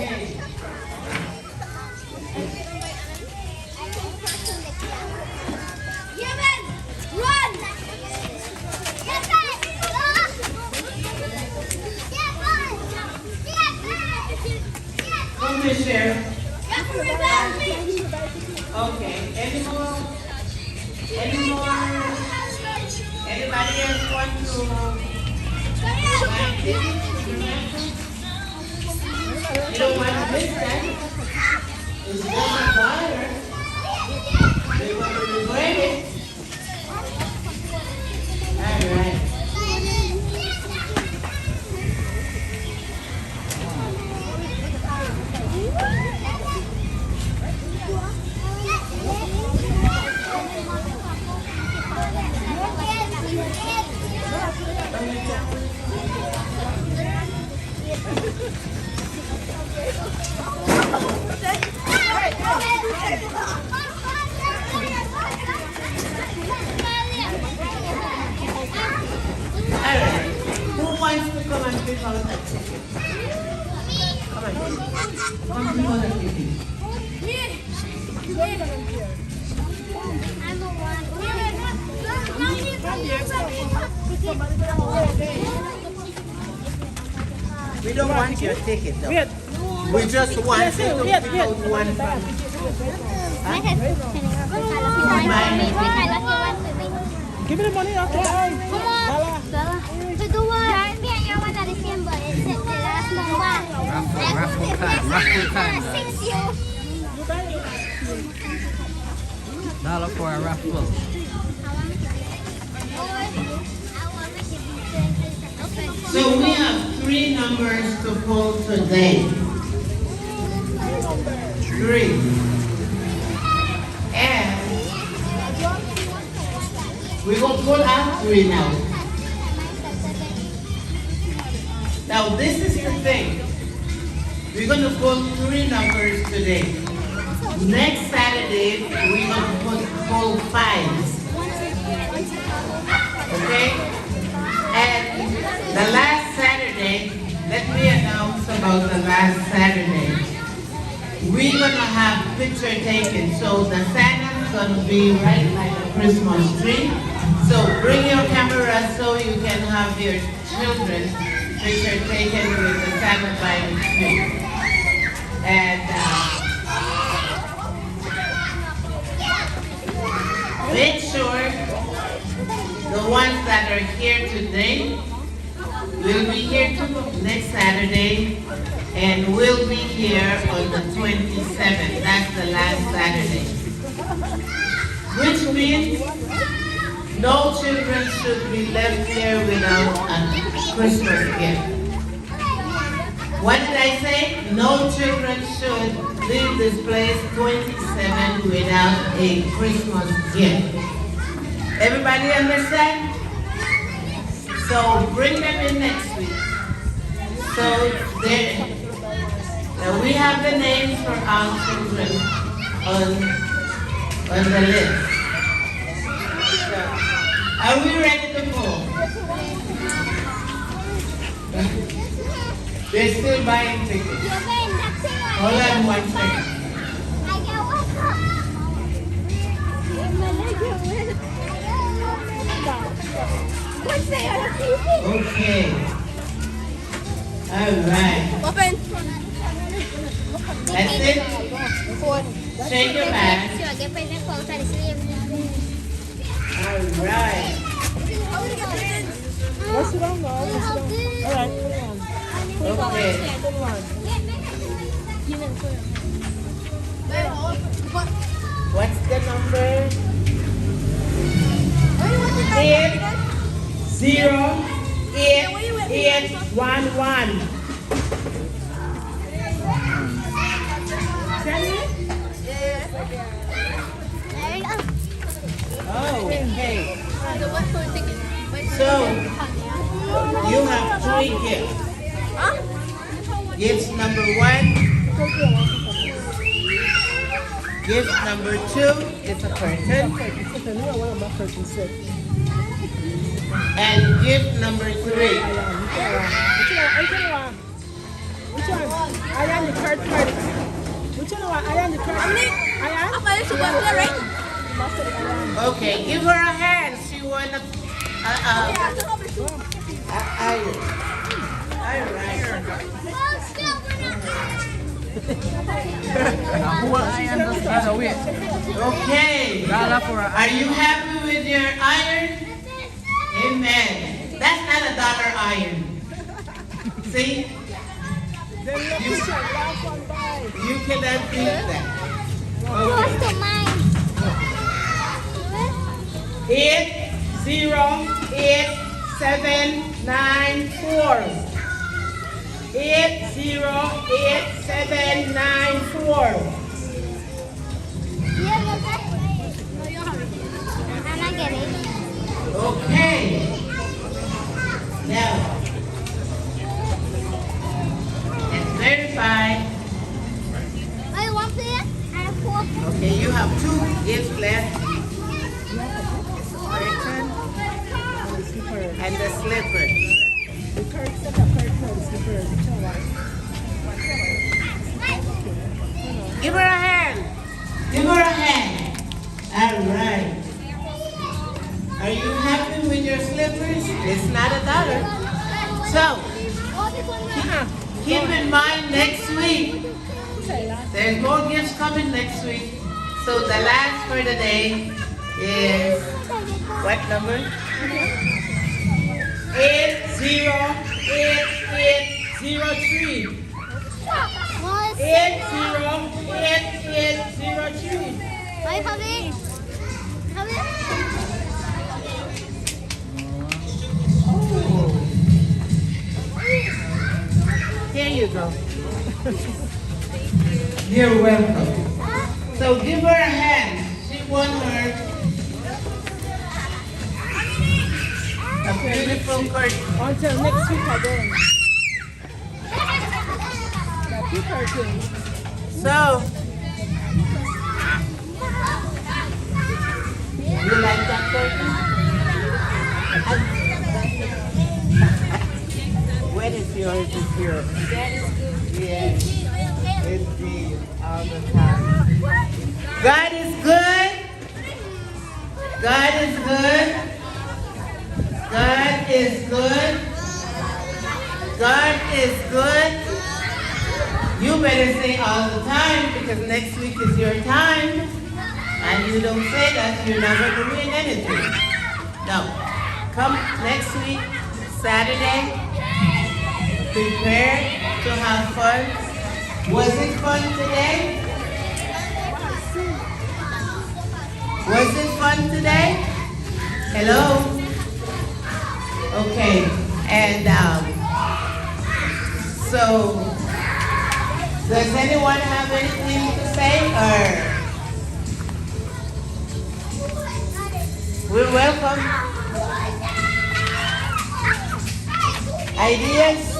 Come to share. Okay. Any more? Any more? Anybody else want to find this? You don't want to miss that. It's just a water. They want to regret it. All right. Alright, who wants to come and pick out a ticket? Come on, come pick out a ticket. We don't want your ticket though. We just want you to pick out one from. Give me the money after that. Raffle time. $1 for a raffle. So we have 3 numbers to pull today. 3. And we're going to pull out 3 now. Now this is the thing. We're going to pull 3 numbers today. Next Saturday, we're going to pull 5s. Okay? And the last Saturday, let me announce about the last Saturday. We're going to have picture taken. So the Santa's going to be right like a Christmas tree. So bring your camera so you can have your children picture taken with the Santa by the tree. And make sure the ones that are here today will be here next Saturday, and we'll be here on the 27th. That's the last Saturday. Which means no children should be left here without a Christmas gift. What did I say? No children should leave this place 27 without a Christmas gift. Everybody understand? So bring them in next week. So now we have the names for our children on the list. So, are we ready to pull? They're still buying tickets. Hold on 1 second. Okay. All right. That's it. Shake your bag. All right. What's it on, Mom? All right, put it on. Okay. Put it on. What's the number? 80811. Oh, okay. So, you have 3 gifts. Gift number 1. Gift number 2 is a curtain. And gift number 3. Which one? I am the curd. Which one? Ayan, the curd. Ayan? Mustard, ayan. Okay, give her a hand. She won a iron. All right. Who iron does the other way? Okay. Dollar for a Are you happy with your iron? Amen. That's not a dollar iron. See? Then look at your last one by. You cannot beat that. Close to mine. 808794. 808794. I'm not getting it. Okay. Now, let's verify. I want it and a fork. Okay, you have 2 gifts left. Curtain and the slipper. The curd, set up curd, slipper. Which one? Give her a hand. Give her a hand. All right. Are you happy with your slippers? It's not a dollar. So, keep in mind next week, there's more gifts coming next week. So the last for the day is, what number? 808803. 808803. Bye, Javi. Javi. Here you go. You're welcome. So give her a hand. She won her a beautiful curtain. Until next week again. The two curtains. So, you like that curtain? When is yours this year? Yes, indeed, all the time. God is good. God is good. God is good. God is good. You better say all the time because next week is your time. And you don't say that, you're not going to win anything. No. Come next week, Saturday. Prepare to have fun. Was it fun today? Was it fun today? Hello? Okay. And so, does anyone have anything to say or we're welcome? Ideas?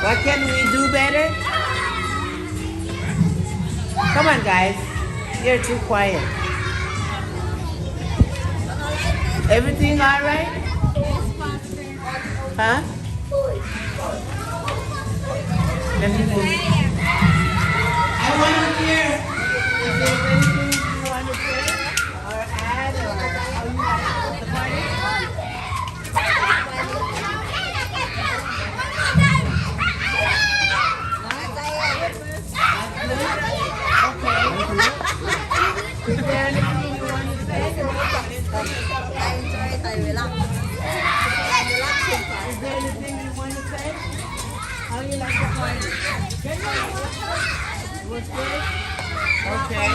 What can we do better? Come on, guys. You're too quiet. Everything all right? Huh? Let me move. I want to hear if there's anything you want to say or add or how you like the party. Is there anything you want to say? Is there anything you want to say? How you like the party? Was good? Okay.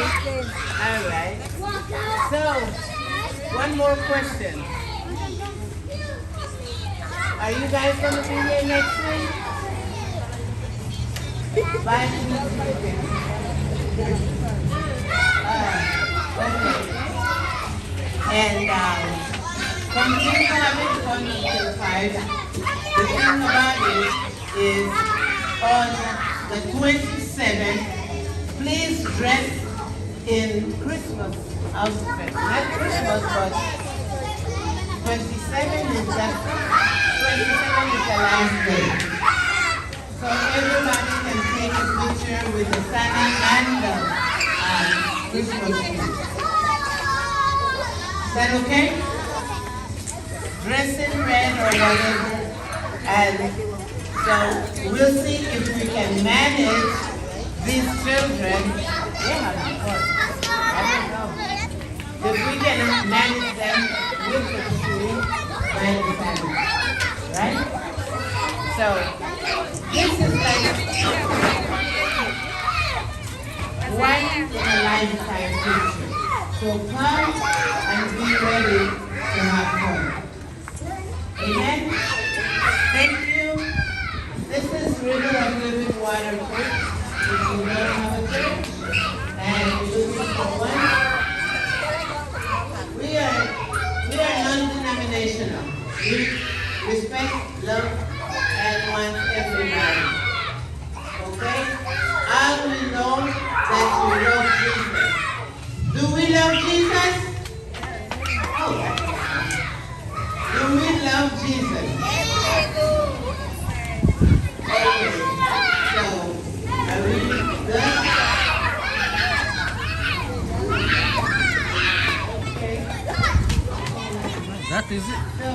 All right. So, one more question. Are you guys going to be here next week? Bye. Okay. And continue having fun until 5. The thing about it is on the 27th, please dress in Christmas outfit. Not Christmas, but 27 is the last day. So everybody can take a picture Christmas tree. Is that okay? Dress in red or whatever. And so we'll see if we can manage these children. They have fun. I don't know. If we can manage them with the tree by the family. Right? So this is like once in a lifetime picture. So come and be ready to have fun. Amen? Thank you. This is River of Living Water Church. If you don't have a church and you're looking for one, we are non-denominational. We respect, love, and want everybody. Okay? And we know that we love Jesus. Do we love Jesus? Oh, do we love Jesus? Okay. So, are we done? Okay. That is it. So,